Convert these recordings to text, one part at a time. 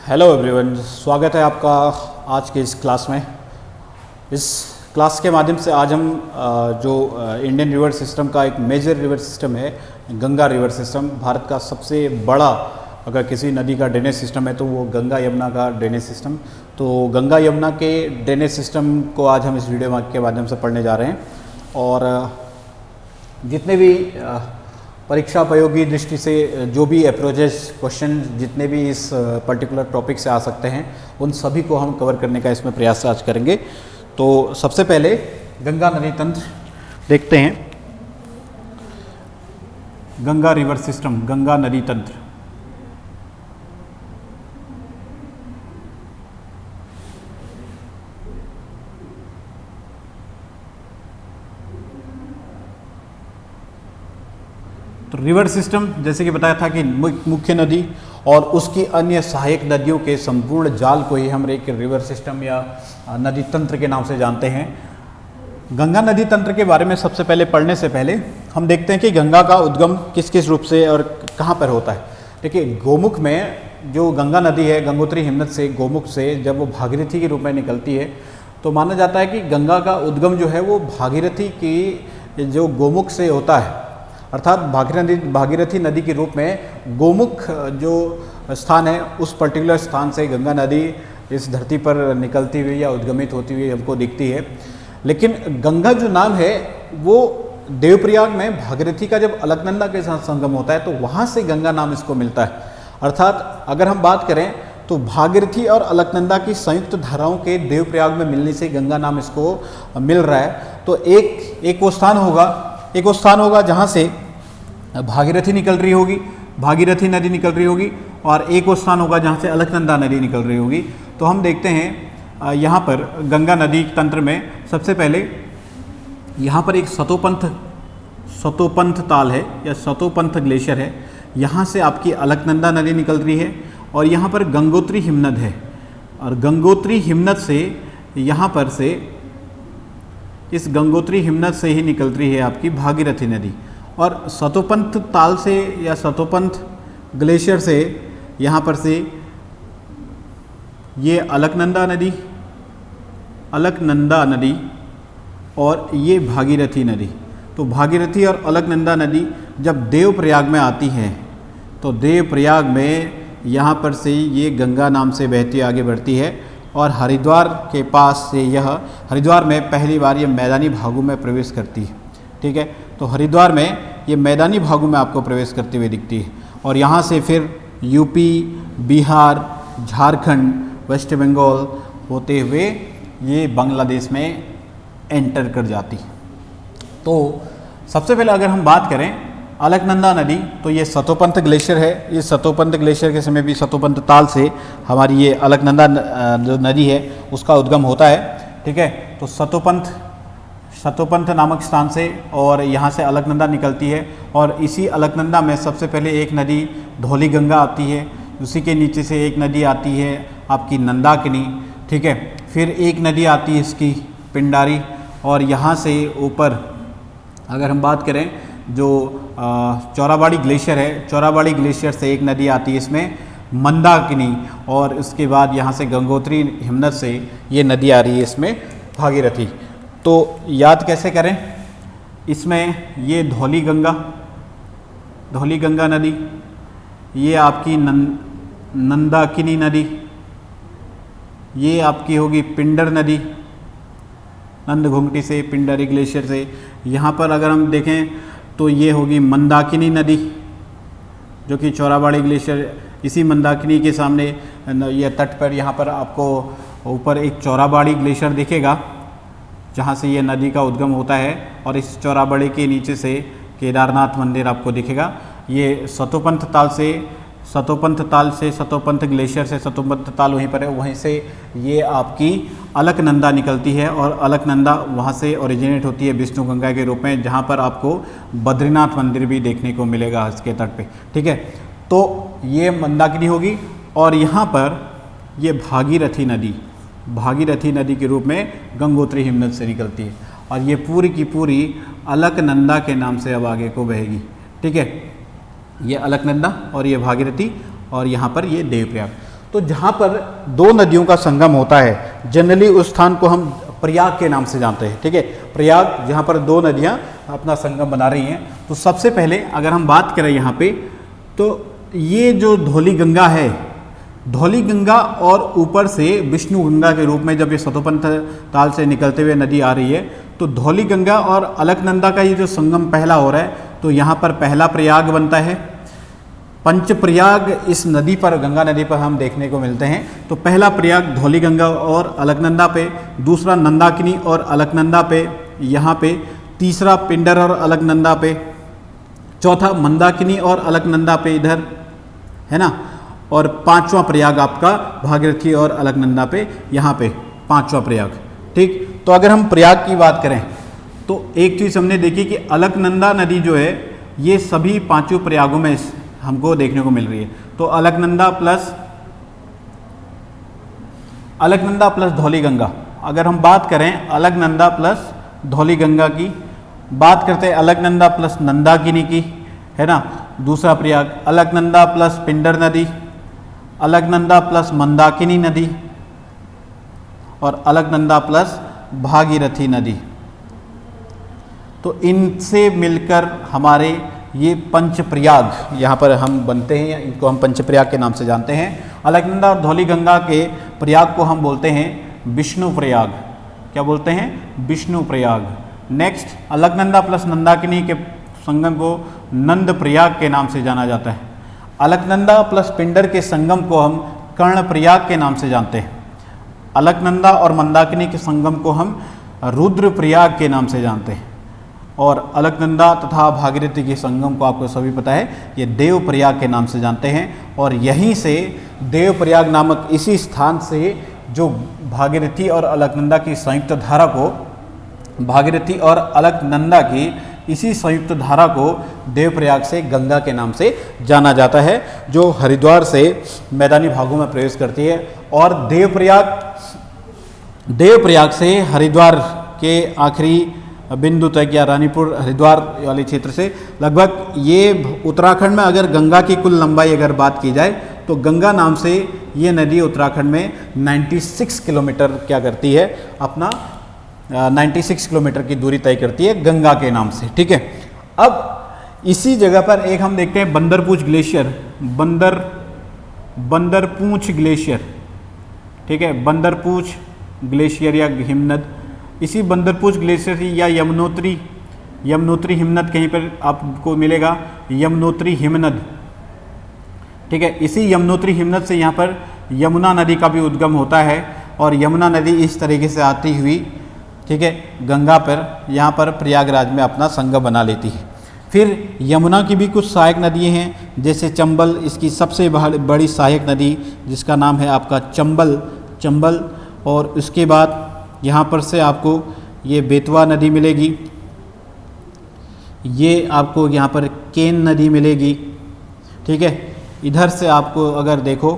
Hello everyone, स्वागत है आपका आज के इस क्लास में। इस क्लास के माध्यम से आज हम जो इंडियन रिवर सिस्टम का एक मेजर रिवर सिस्टम है, गंगा रिवर सिस्टम, भारत का सबसे बड़ा अगर किसी नदी का ड्रेनेज सिस्टम है तो वो गंगा यमुना का ड्रेनेज सिस्टम। तो गंगा यमुना के ड्रेनेज सिस्टम को आज हम इस वीडियो के माध्यम से पढ़ने जा रहे हैं। और जितने भी परीक्षा उपयोगी दृष्टि से जो भी अप्रोचेस क्वेश्चन जितने भी इस पर्टिकुलर टॉपिक से आ सकते हैं उन सभी को हम कवर करने का इसमें प्रयास आज करेंगे। तो सबसे पहले गंगा नदी तंत्र देखते हैं। गंगा रिवर सिस्टम, गंगा नदी तंत्र। तो रिवर सिस्टम जैसे कि बताया था कि मुख्य नदी और उसकी अन्य सहायक नदियों के संपूर्ण जाल को ही हम एक रिवर सिस्टम या नदी तंत्र के नाम से जानते हैं। गंगा नदी तंत्र के बारे में सबसे पहले पढ़ने से पहले हम देखते हैं कि गंगा का उद्गम किस किस रूप से और कहाँ पर होता है। देखिए, गोमुख में जो गंगा नदी है, गंगोत्री हिमनद से, गोमुख से जब वो भागीरथी के रूप में निकलती है तो माना जाता है कि गंगा का उद्गम जो है वो भागीरथी की जो गोमुख से होता है, अर्थात भागीरथी नदी के रूप में गोमुख जो स्थान है उस पर्टिकुलर स्थान से गंगा नदी इस धरती पर निकलती हुई या उद्गमित होती हुई हमको दिखती है। लेकिन गंगा जो नाम है वो देवप्रयाग में भागीरथी का जब अलकनंदा के साथ संगम होता है तो वहाँ से गंगा नाम इसको मिलता है। अर्थात अगर हम बात करें तो भागीरथी और अलकनंदा की संयुक्त धाराओं के देवप्रयाग में मिलने से गंगा नाम इसको मिल रहा है। तो एक वो स्थान होगा जहाँ से भागीरथी निकल रही होगी, भागीरथी नदी निकल रही होगी, और एक वो स्थान होगा जहाँ से अलकनंदा नदी निकल रही होगी। तो हम देखते हैं यहाँ पर गंगा नदी तंत्र में सबसे पहले यहाँ पर एक सतोपंथ ताल है या सतोपंथ ग्लेशियर है। यहाँ से आपकी अलकनंदा नदी निकल रही है और यहाँ पर गंगोत्री हिमनद है, और गंगोत्री हिमनद से यहाँ पर से इस गंगोत्री हिमनद से ही निकल रही है आपकी भागीरथी नदी। और सतोपंथ ताल से या सतोपंथ ग्लेशियर से यहाँ पर से ये अलकनंदा नदी और ये भागीरथी नदी। तो भागीरथी और अलकनंदा नदी जब देवप्रयाग में आती हैं तो देवप्रयाग में यहाँ पर से ये गंगा नाम से बहती आगे बढ़ती है और हरिद्वार के पास से यह हरिद्वार में पहली बार ये मैदानी भागों में प्रवेश करती है। ठीक है, तो हरिद्वार में ये मैदानी भागों में आपको प्रवेश करती हुई दिखती है और यहाँ से फिर यूपी, बिहार, झारखंड, वेस्ट बंगाल होते हुए ये बांग्लादेश में एंटर कर जाती है। तो सबसे पहले अगर हम बात करें अलकनंदा नदी, तो ये सतोपंथ ग्लेशियर है। ये सतोपंथ ग्लेशियर के समय भी सतोपंथ ताल से हमारी ये अलकनंदा जो नदी है उसका उद्गम होता है। ठीक है, तो सतोपंथ नामक स्थान से और यहाँ से अलकनंदा निकलती है और इसी अलकनंदा में सबसे पहले एक नदी धौली गंगा आती है, उसी के नीचे से एक नदी आती है आपकी नंदाकिनी। ठीक है, फिर एक नदी आती है इसकी पिंडारी, और यहाँ से ऊपर अगर हम बात करें जो चौराबाड़ी ग्लेशियर है, चौराबाड़ी ग्लेशियर से एक नदी आती है इसमें मंदाकिनी, और उसके बाद यहाँ से गंगोत्री हिमनद से ये नदी आ रही है इसमें भागीरथी। तो याद कैसे करें, इसमें ये धौली गंगा नदी, ये आपकी नंदाकिनी नदी, ये आपकी होगी पिंडर नदी नंद घुंगटी से, पिंडारी ग्लेशियर से। यहाँ पर अगर हम देखें तो ये होगी मंदाकिनी नदी जो कि चौराबाड़ी ग्लेशियर, इसी मंदाकिनी के सामने ये तट पर यहाँ पर आपको ऊपर एक चौराबाड़ी ग्लेशियर दिखेगा जहाँ से ये नदी का उद्गम होता है, और इस चौराबाड़ी के नीचे से केदारनाथ मंदिर आपको दिखेगा। ये सतोपंथ ताल से सतोपंथ ग्लेशियर से सतोपंथ ताल वहीं पर है, वहीं से ये आपकी अलकनंदा निकलती है और अलकनंदा वहाँ से ओरिजिनेट होती है विष्णु गंगा के रूप में, जहाँ पर आपको बद्रीनाथ मंदिर भी देखने को मिलेगा इसके तट पे। ठीक है, तो ये मंदाकिनी होगी और यहाँ पर ये भागीरथी नदी के रूप में गंगोत्री हिमनद से निकलती है और ये पूरी की पूरी अलकनंदा के नाम से अब आगे को बहेगी। ठीक है, ये अलकनंदा और ये भागीरथी और यहाँ पर ये देवप्रयाग। तो जहाँ पर दो नदियों का संगम होता है जनरली उस स्थान को हम प्रयाग के नाम से जानते हैं। ठीक है, प्रयाग जहाँ पर दो नदियाँ अपना संगम बना रही हैं। तो सबसे पहले अगर हम बात करें यहाँ पे, तो ये जो धौली गंगा है, धौली गंगा और ऊपर से विष्णु गंगा के रूप में जब ये सतोपंथ ताल से निकलते हुए नदी आ रही है, तो धौली गंगा और अलकनंदा का ये जो संगम पहला हो रहा है, तो यहाँ पर पहला प्रयाग बनता है। पंच प्रयाग इस नदी पर, गंगा नदी पर हम देखने को मिलते हैं। तो पहला प्रयाग धौली गंगा और अलकनंदा पे, दूसरा नंदाकिनी और अलकनंदा पे यहाँ पे, तीसरा पिंडर और अलकनंदा पे, चौथा मंदाकिनी और अलकनंदा पे इधर, है ना, और पांचवा प्रयाग आपका भागीरथी और अलकनंदा पे, यहाँ पे पांचवा प्रयाग। ठीक, तो अगर हम प्रयाग की बात करें तो एक चीज़ हमने देखी कि अलकनंदा नदी जो है ये सभी पांचों प्रयागों में हमको देखने को मिल रही है। तो अलकनंदा प्लस धौली गंगा, अगर हम बात करें अलकनंदा प्लस धौली गंगा की, बात करते हैं अलकनंदा प्लस नंदाकिनी की, है ना, दूसरा प्रयाग अलकनंदा प्लस पिंडर नदी, अलकनंदा प्लस मंदाकिनी नदी और अलकनंदा प्लस भागीरथी नदी। तो इनसे मिलकर हमारे ये पंच प्रयाग यहाँ पर हम बनते हैं, इनको हम पंच प्रयाग के नाम से जानते हैं। अलकनंदा और धौली गंगा के प्रयाग को हम बोलते हैं विष्णु प्रयाग। क्या बोलते हैं? विष्णु प्रयाग। नेक्स्ट, अलकनंदा प्लस नंदाकिनी के संगम को नंद प्रयाग के नाम से जाना जाता है। अलकनंदा प्लस पिंडर के संगम को हम कर्ण प्रयाग के नाम से जानते हैं। अलकनंदा और मंदाकिनी के संगम को हम रुद्र प्रयाग के नाम से जानते हैं। और अलकनंदा तथा भागीरथी के संगम को आपको सभी पता है, ये देव प्रयाग के नाम से जानते हैं। और यहीं से देव प्रयाग नामक इसी स्थान से जो भागीरथी और अलकनंदा की संयुक्त धारा को, भागीरथी और अलकनंदा की इसी संयुक्त धारा को देवप्रयाग से गंगा के नाम से जाना जाता है, जो हरिद्वार से मैदानी भागों में प्रवेश करती है। और देवप्रयाग से हरिद्वार के आखिरी बिंदु तक या रानीपुर हरिद्वार वाले क्षेत्र से लगभग, ये उत्तराखंड में अगर गंगा की कुल लंबाई अगर बात की जाए तो गंगा नाम से ये नदी उत्तराखंड में 96 किलोमीटर क्या करती है, अपना 96 किलोमीटर की दूरी तय करती है गंगा के नाम से। ठीक है, अब इसी जगह पर एक हम देखते हैं बंदरपूछ ग्लेशियर, बंदरपूछ ग्लेशियर। ठीक है, बंदरपूछ ग्लेशियर या हिमनद, इसी बंदरपूछ ग्लेशियर या यमुनोत्री हिमनद कहीं पर आपको मिलेगा, यमुनोत्री हिमनद। ठीक है, इसी यमुनोत्री हिमनद से यहाँ पर यमुना नदी का भी उद्गम होता है और यमुना नदी इस तरीके से आती हुई, ठीक है, गंगा पर यहाँ पर प्रयागराज में अपना संगम बना लेती है। फिर यमुना की भी कुछ सहायक नदियाँ हैं, जैसे चंबल, इसकी सबसे बड़ी सहायक नदी जिसका नाम है आपका चंबल। और उसके बाद यहाँ पर से आपको ये बेतवा नदी मिलेगी, ये आपको यहाँ पर केन नदी मिलेगी। ठीक है, इधर से आपको अगर देखो,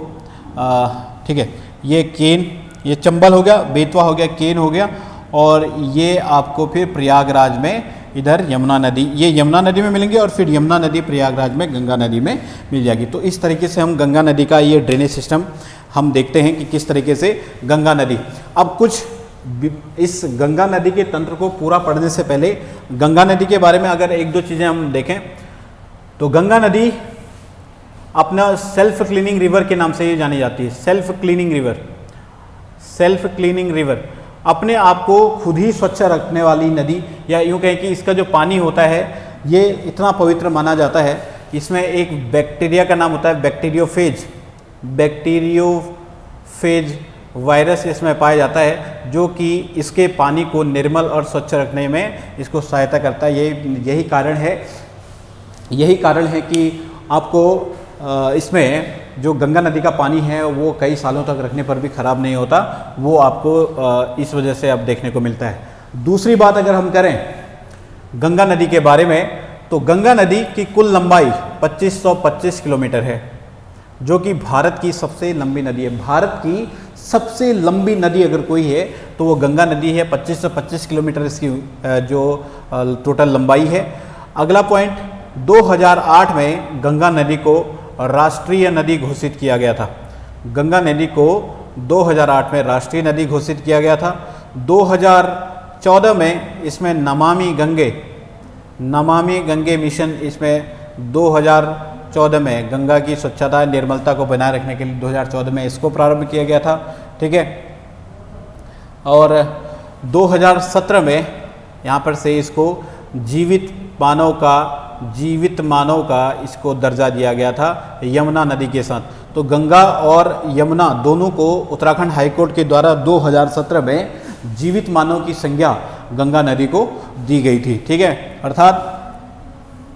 ठीक है, ये केन, ये चंबल हो गया, बेतवा हो गया, केन हो गया, और ये आपको फिर प्रयागराज में इधर यमुना नदी, ये यमुना नदी में मिलेंगे और फिर यमुना नदी प्रयागराज में गंगा नदी में मिल जाएगी। तो इस तरीके से हम गंगा नदी का ये ड्रेनेज सिस्टम हम देखते हैं कि किस तरीके से गंगा नदी। अब कुछ इस गंगा नदी के तंत्र को पूरा पढ़ने से पहले गंगा नदी के बारे में अगर एक दो चीज़ें हम देखें तो गंगा नदी अपना सेल्फ क्लीनिंग रिवर के नाम से ये जानी जाती है। सेल्फ क्लीनिंग रिवर, अपने आप को खुद ही स्वच्छ रखने वाली नदी, या यूँ कहें कि इसका जो पानी होता है ये इतना पवित्र माना जाता है, इसमें एक बैक्टीरिया का नाम होता है बैक्टीरियोफेज वायरस इसमें पाया जाता है, जो कि इसके पानी को निर्मल और स्वच्छ रखने में इसको सहायता करता है। यही कारण है कि आपको इसमें जो गंगा नदी का पानी है वो कई सालों तक रखने पर भी ख़राब नहीं होता, वो आपको इस वजह से अब देखने को मिलता है। दूसरी बात अगर हम करें गंगा नदी के बारे में, तो गंगा नदी की कुल लंबाई 2525 किलोमीटर है, जो कि भारत की सबसे लंबी नदी है। भारत की सबसे लंबी नदी अगर कोई है तो वो गंगा नदी है। 2525 किलोमीटर इसकी जो टोटल लंबाई है। अगला पॉइंट, 2008 में गंगा नदी को राष्ट्रीय नदी घोषित किया गया था। गंगा नदी को 2008 में राष्ट्रीय नदी घोषित किया गया था। 2014 में इसमें नमामि गंगे मिशन, इसमें 2014 में गंगा की स्वच्छता निर्मलता को बनाए रखने के लिए 2014 में इसको प्रारंभ किया गया था। ठीक है, और 2017 में यहाँ पर से इसको जीवित मानव का इसको दर्जा दिया गया था यमुना नदी के साथ। तो गंगा और यमुना दोनों को उत्तराखंड हाईकोर्ट के द्वारा 2017 में जीवित मानव की संज्ञा गंगा नदी को दी गई थी। ठीक है, अर्थात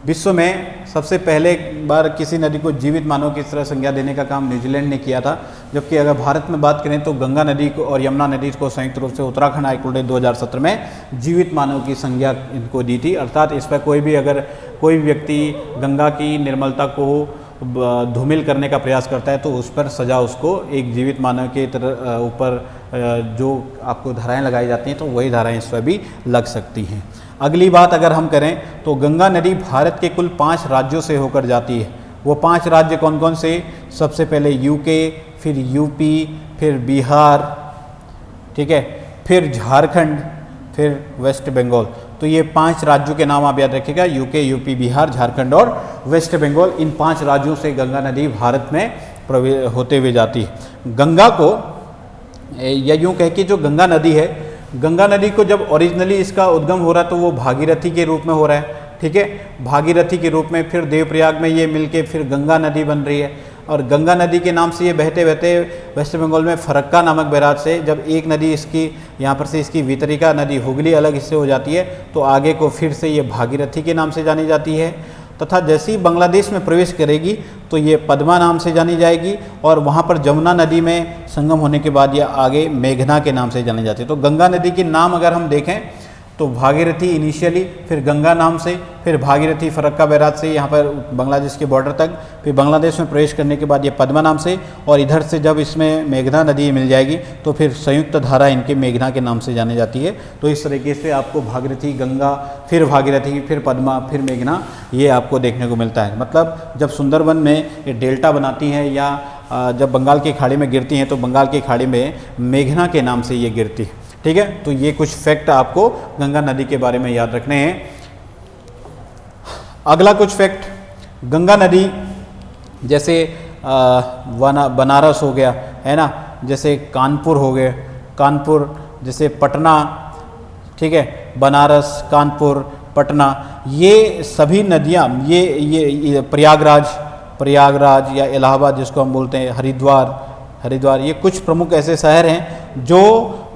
विश्व में सबसे पहले बार किसी नदी को जीवित मानव की तरह संज्ञा देने का काम न्यूजीलैंड ने किया था, जबकि अगर भारत में बात करें तो गंगा नदी को और यमुना नदी को संयुक्त रूप से उत्तराखंड हाईकोर्ट ने 2017 में जीवित मानव की संज्ञा इनको दी थी। अर्थात इस पर कोई भी व्यक्ति गंगा की निर्मलता को धूमिल करने का प्रयास करता है तो उस पर सज़ा उसको एक जीवित मानव के तरह ऊपर जो आपको धाराएं लगाई जाती हैं तो वही धाराएं इस पर भी लग सकती हैं। अगली बात अगर हम करें तो गंगा नदी भारत के कुल 5 राज्यों से होकर जाती है। वो 5 राज्य कौन कौन से? सबसे पहले यूके, फिर यूपी, फिर बिहार, ठीक है, फिर झारखंड, फिर वेस्ट बंगाल। तो ये 5 राज्यों के नाम आप याद रखिएगा, यूके, यूपी, बिहार, झारखंड और वेस्ट बंगाल। इन 5 राज्यों से गंगा नदी भारत में होते हुए जाती है। गंगा को या यूँ कह के जो गंगा नदी है, गंगा नदी को जब ओरिजिनली इसका उद्गम हो रहा है तो वो भागीरथी के रूप में हो रहा है। ठीक है, भागीरथी के रूप में, फिर देवप्रयाग में ये मिलके फिर गंगा नदी बन रही है। और गंगा नदी के नाम से ये बहते बहते वेस्ट बंगाल में फरक्का नामक बैराज से जब एक नदी इसकी यहाँ पर से इसकी वितरिका नदी हुगली अलग हिस्से हो जाती है तो आगे को फिर से ये भागीरथी के नाम से जानी जाती है, तथा जैसे ही बांग्लादेश में प्रवेश करेगी तो ये पद्मा नाम से जानी जाएगी और वहाँ पर जमुना नदी में संगम होने के बाद ये आगे मेघना के नाम से जानी जाती है। तो गंगा नदी के नाम अगर हम देखें तो भागीरथी इनिशियली, फिर गंगा नाम से, फिर भागीरथी फरक्का बैराज से यहाँ पर बांग्लादेश के बॉर्डर तक, फिर बांग्लादेश में प्रवेश करने के बाद ये पद्मा नाम से, और इधर से जब इसमें मेघना नदी मिल जाएगी तो फिर संयुक्त धारा इनके मेघना के नाम से जानी जाती है। तो इस तरीके से आपको भागीरथी, गंगा, फिर भागीरथी, फिर पद्मा, फिर मेघना, ये आपको देखने को मिलता है। मतलब जब सुंदरवन में ये डेल्टा बनाती हैं या जब बंगाल की खाड़ी में गिरती हैं तो बंगाल की खाड़ी में मेघना के नाम से ये गिरती है। ठीक है, तो ये कुछ फैक्ट आपको गंगा नदी के बारे में याद रखने हैं। अगला कुछ फैक्ट, गंगा नदी जैसे बनारस हो गया है ना, जैसे कानपुर हो गए, कानपुर जैसे पटना, ठीक है, बनारस, कानपुर, पटना, ये सभी नदियाँ, ये प्रयागराज या इलाहाबाद जिसको हम बोलते हैं, हरिद्वार, ये कुछ प्रमुख ऐसे शहर हैं जो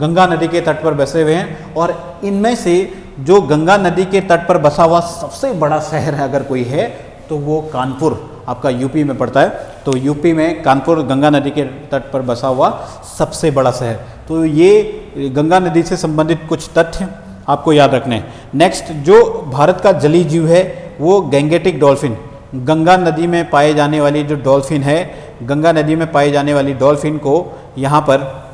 गंगा नदी के तट पर बसे हुए हैं। और इनमें से जो गंगा नदी के तट पर बसा हुआ सबसे बड़ा शहर है अगर कोई है तो वो कानपुर आपका यूपी में पड़ता है। तो यूपी में कानपुर गंगा नदी के तट पर बसा हुआ सबसे बड़ा शहर। तो ये गंगा नदी से संबंधित कुछ तथ्य आपको याद रखने हैं। नेक्स्ट, जो भारत का जलीय जीव है वो गैंगेटिक डॉल्फिन, गंगा नदी में पाए जाने वाली जो डॉल्फिन है, गंगा नदी में पाई जाने वाली डॉल्फिन को यहाँ पर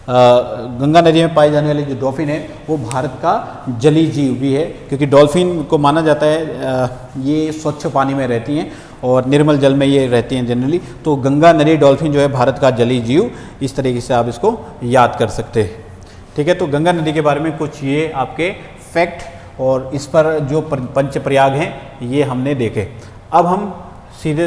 गंगा नदी में पाई जाने वाली जो डॉल्फिन है वो भारत का जलीय जीव भी है, क्योंकि डॉल्फिन को माना जाता है ये स्वच्छ पानी में रहती हैं और निर्मल जल में ये रहती हैं जनरली। तो गंगा नदी डॉल्फिन जो है भारत का जलीय जीव, इस तरीके से आप इसको याद कर सकते हैं। ठीक है, तो गंगा नदी के बारे में कुछ ये आपके फैक्ट और इस पर जो पंच प्रयाग हैं ये हमने देखे। अब हम सीधे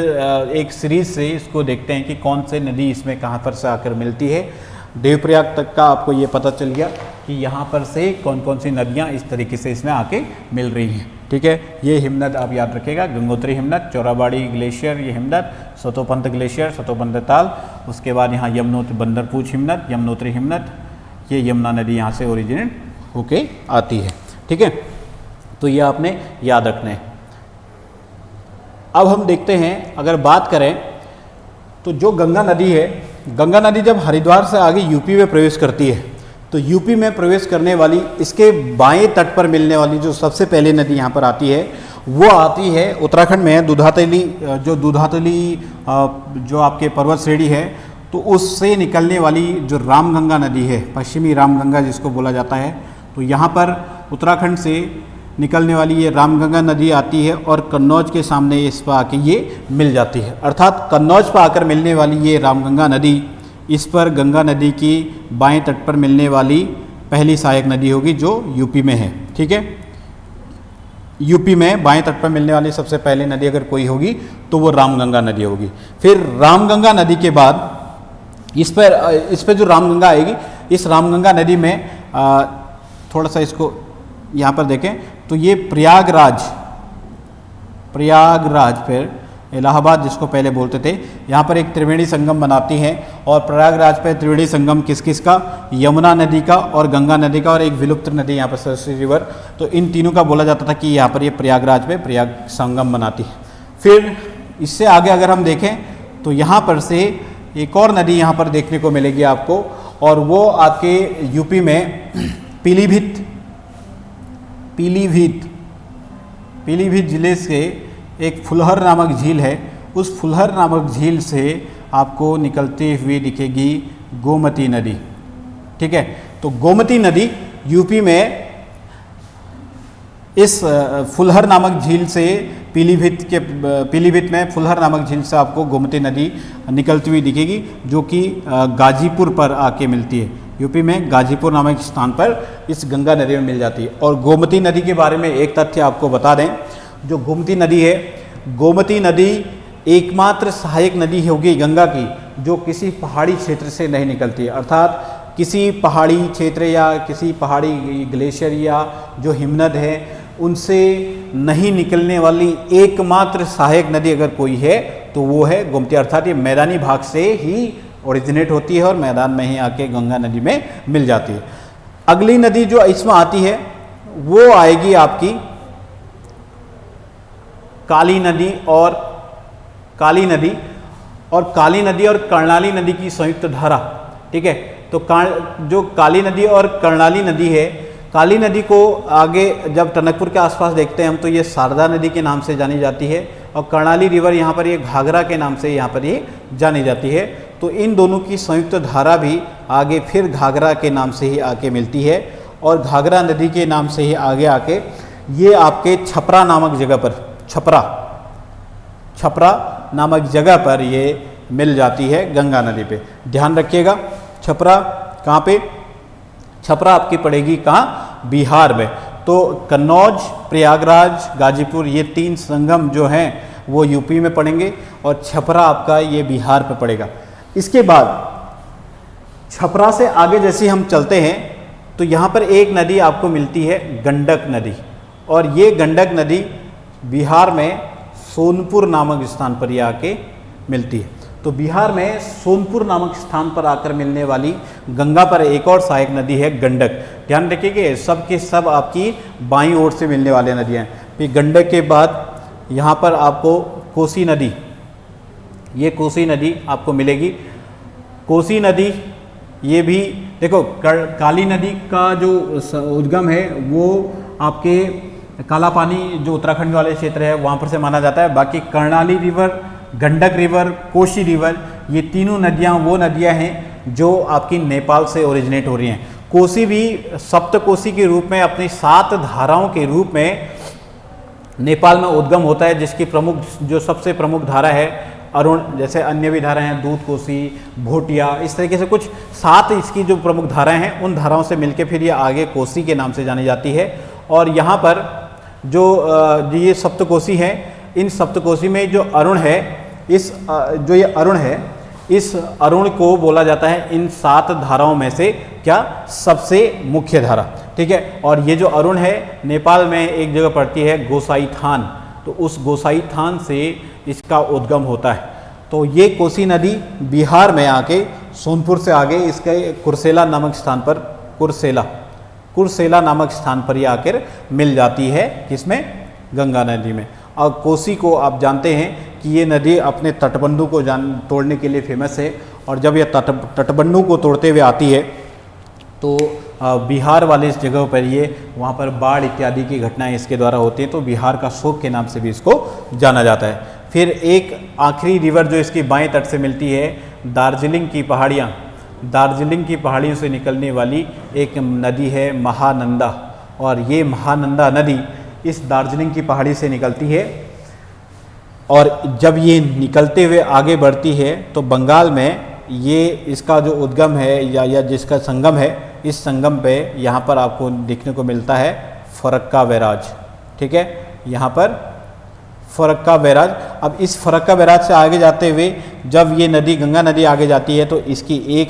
एक सीरीज से इसको देखते हैं कि कौन से नदी इसमें कहाँ पर से आकर मिलती है। देवप्रयाग तक का आपको ये पता चल गया कि यहाँ पर से कौन कौन सी नदियाँ इस तरीके से इसमें आके मिल रही हैं। ठीक है, ये हिमनद आप याद रखिएगा, गंगोत्री हिमनद, चौराबाड़ी ग्लेशियर ये हिमनद, सतोपंत ग्लेशियर, सतोपंत ताल, उसके बाद यहाँ यमुनोत्री बंदरपूछ हिमनद, यमुनोत्री हिमनद, ये यमुना नदी यहाँ से ओरिजिनेट होके आती है। ठीक है, तो ये आपने याद रखना है। अब हम देखते हैं, अगर बात करें तो जो गंगा नदी है, गंगा नदी जब हरिद्वार से आगे यूपी में प्रवेश करती है तो यूपी में प्रवेश करने वाली इसके बाएं तट पर मिलने वाली जो सबसे पहले नदी यहाँ पर आती है वो आती है उत्तराखंड में है, दूधातली, जो दूधातली जो आपके पर्वत श्रेणी है तो उससे निकलने वाली जो रामगंगा नदी है, पश्चिमी रामगंगा जिसको बोला जाता है, तो यहाँ पर उत्तराखंड से निकलने वाली ये रामगंगा नदी आती है और कन्नौज के सामने इस पर आके ये मिल जाती है। अर्थात कन्नौज पर आकर मिलने वाली ये रामगंगा नदी इस पर गंगा नदी की बाएं तट पर मिलने वाली पहली सहायक नदी होगी जो यूपी में है। ठीक है, यूपी में बाएं तट पर मिलने वाली सबसे पहली नदी अगर कोई होगी तो वो रामगंगा नदी होगी। फिर रामगंगा नदी के बाद इस पर जो रामगंगा आएगी, इस रामगंगा नदी में थोड़ा सा इसको यहाँ पर देखें तो ये प्रयागराज फिर इलाहाबाद जिसको पहले बोलते थे, यहाँ पर एक त्रिवेणी संगम बनाती है। और प्रयागराज पर त्रिवेणी संगम किस किस का? यमुना नदी का और गंगा नदी का और एक विलुप्त नदी यहाँ पर सरस्वती रिवर। तो इन तीनों का बोला जाता था कि यहाँ पर ये प्रयागराज पे प्रयाग संगम बनाती है। फिर इससे आगे अगर हम देखें तो यहाँ पर से एक और नदी यहाँ पर देखने को मिलेगी आपको, और वो आपके यूपी में पीलीभीत जिले से एक फुलहर नामक झील है। उस फुलहर नामक झील से आपको निकलती हुई दिखेगी गोमती नदी। ठीक है, तो गोमती नदी यूपी में इस फुलहर नामक झील से पीलीभीत में फुलहर नामक झील से आपको गोमती नदी निकलती हुई दिखेगी, जो कि गाजीपुर पर आके मिलती है। यूपी में गाजीपुर नामक स्थान पर इस गंगा नदी में मिल जाती है। और गोमती नदी के बारे में एक तथ्य आपको बता दें, जो गोमती नदी है, गोमती नदी एकमात्र सहायक नदी होगी गंगा की जो किसी पहाड़ी क्षेत्र से नहीं निकलती है। अर्थात किसी पहाड़ी क्षेत्र या किसी पहाड़ी ग्लेशियर या जो हिमनद है उनसे नहीं निकलने वाली एकमात्र सहायक नदी अगर कोई है तो वो है गोमती। अर्थात ये मैदानी भाग से ही ओरिजिनेट होती है और मैदान में ही आके गंगा नदी में मिल जाती है। अगली नदी जो इसमें आती है वो आएगी आपकी काली नदी और कर्णाली नदी की संयुक्त धारा। ठीक है, तो जो काली नदी और कर्णाली नदी है, काली नदी को आगे जब टनकपुर के आसपास देखते हैं हम तो ये शारदा नदी के नाम से जानी जाती है, और कर्णाली रिवर यहाँ पर ये घाघरा के नाम से यहाँ पर ये जानी जाती है। तो इन दोनों की संयुक्त धारा भी आगे फिर घाघरा के नाम से ही आके मिलती है, और घाघरा नदी के नाम से ही आगे आके ये आपके छपरा नामक जगह पर छपरा नामक जगह पर ये मिल जाती है गंगा नदी पे। ध्यान रखिएगा, छपरा कहाँ पे? छपरा आपकी पड़ेगी कहाँ? बिहार में। तो कन्नौज, प्रयागराज, गाजीपुर ये तीन संगम जो हैं वो यूपी में पड़ेंगे और छपरा आपका ये बिहार पे पड़ेगा। इसके बाद छपरा से आगे जैसे हम चलते हैं तो यहाँ पर एक नदी आपको मिलती है गंडक नदी, और ये गंडक नदी बिहार में सोनपुर नामक स्थान पर ये आके मिलती है। तो बिहार में सोनपुर नामक स्थान पर आकर मिलने वाली गंगा पर एक और सहायक नदी है गंडक। ध्यान रखिएगा, सब के सब आपकी बाईं ओर से मिलने वाले नदियाँ हैं। फिर गंडक के बाद यहाँ पर आपको कोसी नदी, ये कोसी नदी आपको मिलेगी। कोसी नदी ये भी देखो, काली नदी का जो उद्गम है वो आपके काला पानी जो उत्तराखंड वाले क्षेत्र है वहाँ पर से माना जाता है। बाकी Karnali river, Gandak river, Kosi river, ये तीनों नदियाँ वो नदियाँ हैं जो आपकी नेपाल से ओरिजिनेट हो रही हैं। कोसी भी सप्तकोसी के रूप में अपनी 7 धाराओं के रूप में नेपाल में उद्गम होता है, जिसकी जो सबसे प्रमुख धारा है अरुण, जैसे अन्य भी धाराएं हैं दूध कोसी, भोटिया, इस तरीके से कुछ 7 इसकी जो प्रमुख धाराएं हैं उन धाराओं से मिलकर फिर ये आगे कोसी के नाम से जानी जाती है। और यहाँ पर जो ये सप्तकोसी है, इन सप्तकोसी में जो अरुण है, इस अरुण को बोला जाता है इन 7 धाराओं में से क्या? सबसे मुख्य धारा। ठीक है, और ये जो अरुण है नेपाल में एक जगह पड़ती है गोसाईथान, तो उस गोसाईथान से इसका उद्गम होता है। तो ये कोसी नदी बिहार में आके सोनपुर से आगे इसके कुर्सेला नामक स्थान पर कुर्सेला नामक स्थान पर ये आकर मिल जाती है, किसमें? गंगा नदी में। और कोसी को आप जानते हैं कि ये नदी अपने तटबंधों को तोड़ने के लिए फेमस है, और जब यह तटबंधों को तोड़ते हुए आती है तो बिहार वाले इस जगह पर ये वहाँ पर बाढ़ इत्यादि की घटनाएं इसके द्वारा होती हैं, तो बिहार का शोक के नाम से भी इसको जाना जाता है। फिर एक आखिरी रिवर जो इसकी बाएं तट से मिलती है, दार्जिलिंग की पहाड़ियों से निकलने वाली एक नदी है महानंदा, और ये महानंदा नदी इस दार्जिलिंग की पहाड़ी से निकलती है और जब ये निकलते हुए आगे बढ़ती है तो बंगाल में ये इसका जो उद्गम है या जिसका संगम है, इस संगम पे यहाँ पर आपको देखने को मिलता है फरक्का बैराज। ठीक है, यहाँ पर फरक्का बैराज। अब इस फरक्का बैराज से आगे जाते हुए जब ये नदी गंगा नदी आगे जाती है तो इसकी एक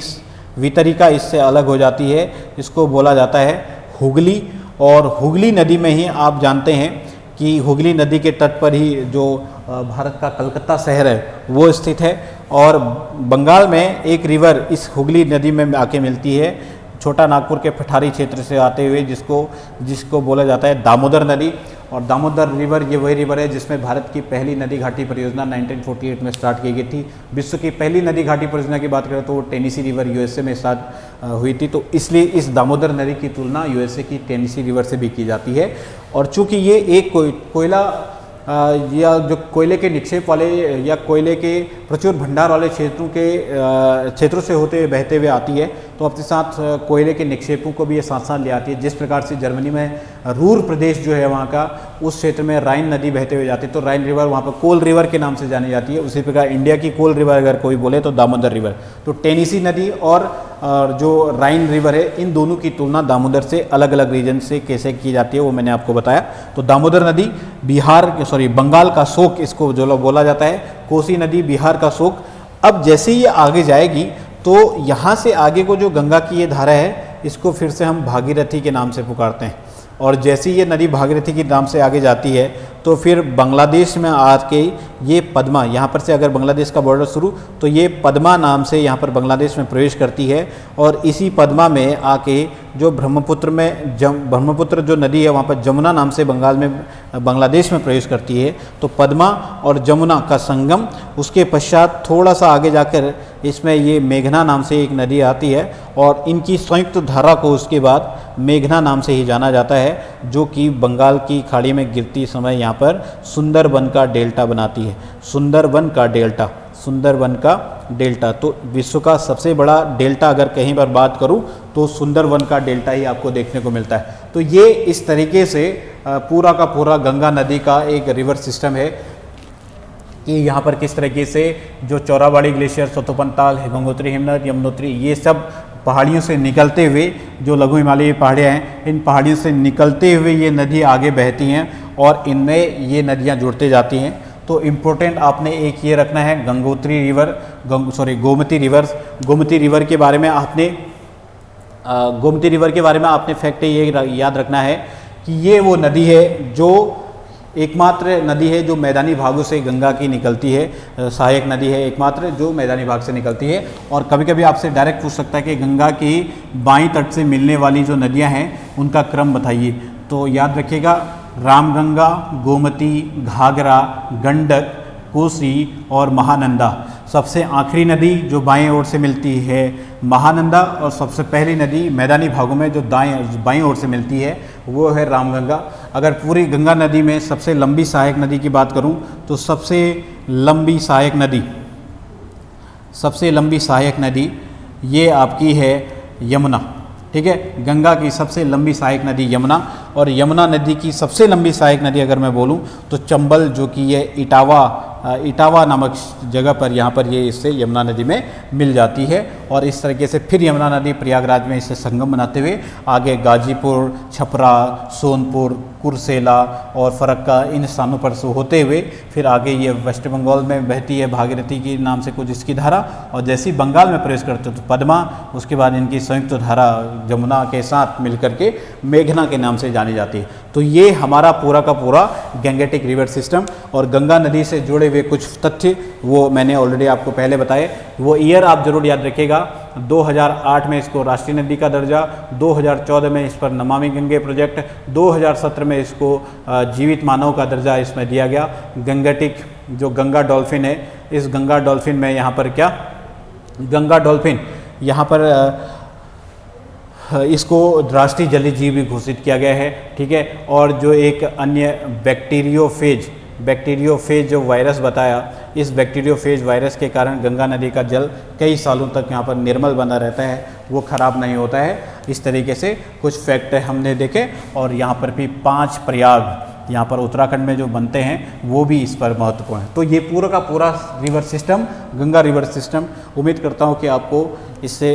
वितरिका इससे अलग हो जाती है, इसको बोला जाता है हुगली। और हुगली नदी में ही आप जानते हैं कि हुगली नदी के तट पर ही जो भारत का कलकत्ता शहर है वो स्थित है। और बंगाल में एक रिवर इस हुगली नदी में आके मिलती है, छोटा नागपुर के पठारी क्षेत्र से आते हुए, जिसको बोला जाता है दामोदर नदी। और दामोदर रिवर ये वही रिवर है जिसमें भारत की पहली नदी घाटी परियोजना 1948 में स्टार्ट की गई थी। विश्व की पहली नदी घाटी परियोजना की बात करें तो वो टेनेसी रिवर यूएसए में स्टार्ट हुई थी, तो इसलिए इस दामोदर नदी की तुलना यूएसए की टेनेसी रिवर से भी की जाती है। और चूंकि ये एक कोयला या जो कोयले के निक्षेप वाले या कोयले के प्रचुर भंडार वाले क्षेत्रों से होते हुए बहते हुए आती है, तो अपने साथ कोयले के निक्षेपों को भी ये साथ साथ ले आती है। जिस प्रकार से जर्मनी में रूर प्रदेश जो है वहाँ का, उस क्षेत्र में राइन नदी बहते हुए जाती है, तो राइन रिवर वहाँ पर कोल रिवर के नाम से जानी जाती है। उसी प्रकार इंडिया की कोल रिवर अगर कोई बोले तो दामोदर रिवर। तो टेनेसी नदी और जो राइन रिवर है, इन दोनों की तुलना दामोदर से अलग अलग रीजन से कैसे की जाती है वो मैंने आपको बताया। तो दामोदर नदी बंगाल का शोक इसको जो बोला जाता है, कोसी नदी बिहार का शोक। अब जैसे ही आगे जाएगी तो यहाँ से आगे को जो गंगा की ये धारा है, इसको फिर से हम भागीरथी के नाम से पुकारते हैं। और जैसे ही ये नदी भागीरथी के नाम से आगे जाती है तो फिर बांग्लादेश में आके ये पद्मा, यहाँ पर से अगर बांग्लादेश का बॉर्डर शुरू, तो ये पद्मा नाम से यहाँ पर बांग्लादेश में प्रवेश करती है। और इसी पद्मा में आके जो ब्रह्मपुत्र जो नदी है वहाँ पर जमुना नाम से बांग्लादेश में प्रवेश करती है। तो पद्मा और जमुना का संगम, उसके पश्चात थोड़ा सा आगे जाकर इसमें ये मेघना नाम से एक नदी आती है और इनकी संयुक्त धारा को उसके बाद मेघना नाम से ही जाना जाता है, जो कि बंगाल की खाड़ी में गिरती समय यहाँ पर सुंदरबन का डेल्टा बनाती है। सुंदरबन का डेल्टा तो विश्व का सबसे बड़ा डेल्टा अगर कहीं पर बात करूं तो सुंदरबन का डेल्टा ही आपको देखने को मिलता है। तो ये इस तरीके से पूरा का पूरा गंगा नदी का एक रिवर सिस्टम है कि यहाँ पर किस तरीके से जो चौराबाड़ी ग्लेशियर, सतोपनताल, गंगोत्री, हिमनद, यमुनोत्री, ये सब पहाड़ियों से निकलते हुए जो लघु हिमालयी पहाड़ियाँ हैं, इन पहाड़ियों से निकलते हुए ये नदी आगे बहती हैं और इनमें ये नदियाँ जुड़ते जाती हैं। तो इम्पोर्टेंट आपने एक ये रखना है गोमती रिवर के बारे में आपने फैक्ट ये याद रखना है कि ये वो नदी है जो एकमात्र नदी है जो मैदानी भागों से गंगा की निकलती है, सहायक नदी है एकमात्र जो मैदानी भाग से निकलती है। और कभी कभी आपसे डायरेक्ट पूछ सकता है कि गंगा की बाईं तट से मिलने वाली जो नदियां हैं उनका क्रम बताइए। तो याद रखिएगा, रामगंगा, गोमती, घाघरा, गंडक, कोसी और महानंदा। सबसे आखिरी नदी जो बाएं ओर से मिलती है महानंदा, और सबसे पहली नदी मैदानी भागों में जो बाईं ओर से मिलती है वो है रामगंगा। अगर पूरी गंगा नदी में सबसे लंबी सहायक नदी की बात करूं तो सबसे लंबी सहायक नदी ये आपकी है यमुना। ठीक है, गंगा की सबसे लंबी सहायक नदी यमुना, और यमुना नदी की सबसे लंबी सहायक नदी अगर मैं बोलूं तो चंबल, जो कि ये इटावा नामक जगह पर यहाँ पर ये इससे यमुना नदी में मिल जाती है। और इस तरीके से फिर यमुना नदी प्रयागराज में इससे संगम बनाते हुए आगे गाजीपुर, छपरा, सोनपुर, कुर्सेला और फरक्का, इन स्थानों पर से होते हुए फिर आगे ये वेस्ट बंगाल में बहती है भागीरथी के नाम से कुछ इसकी धारा। और जैसे ही बंगाल में प्रवेश करते तो पद्मा, उसके बाद इनकी संयुक्त धारा जमुना के साथ मिलकर के मेघना के नाम से जानी जाती है। तो ये हमारा पूरा का पूरा गैंगेटिक रिवर सिस्टम और गंगा नदी से जुड़े हुए कुछ तथ्य वो मैंने ऑलरेडी आपको पहले बताए। वो ईयर आप जरूर याद रखिएगा, 2008 में इसको राष्ट्रीय नदी का दर्जा, 2014 में इस पर नमामि गंगे प्रोजेक्ट, 2017 में इसको जीवित मानव का दर्जा इसमें दिया गया। गैंगेटिक जो गंगा डॉल्फिन है, इस गंगा डॉल्फिन में यहाँ पर क्या गंगा डॉल्फिन यहाँ पर इसको राष्ट्रीय जलीय जीव भी घोषित किया गया है। ठीक है, और जो एक अन्य बैक्टीरियोफेज जो वायरस बताया, इस बैक्टीरियोफेज वायरस के कारण गंगा नदी का जल कई सालों तक यहाँ पर निर्मल बना रहता है, वो खराब नहीं होता है। इस तरीके से कुछ फैक्ट हमने देखे। और यहाँ पर भी 5 यहाँ पर उत्तराखंड में जो बनते हैं वो भी इस पर महत्वपूर्ण है। तो ये पूरा का पूरा river system, Ganga river system, उम्मीद करता हूँ कि आपको इससे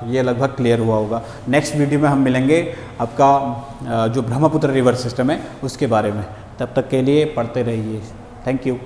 ये लगभग क्लियर हुआ होगा। नेक्स्ट वीडियो में हम मिलेंगे आपका जो ब्रह्मपुत्र रिवर सिस्टम है उसके बारे में। तब तक के लिए पढ़ते रहिए। Thank you.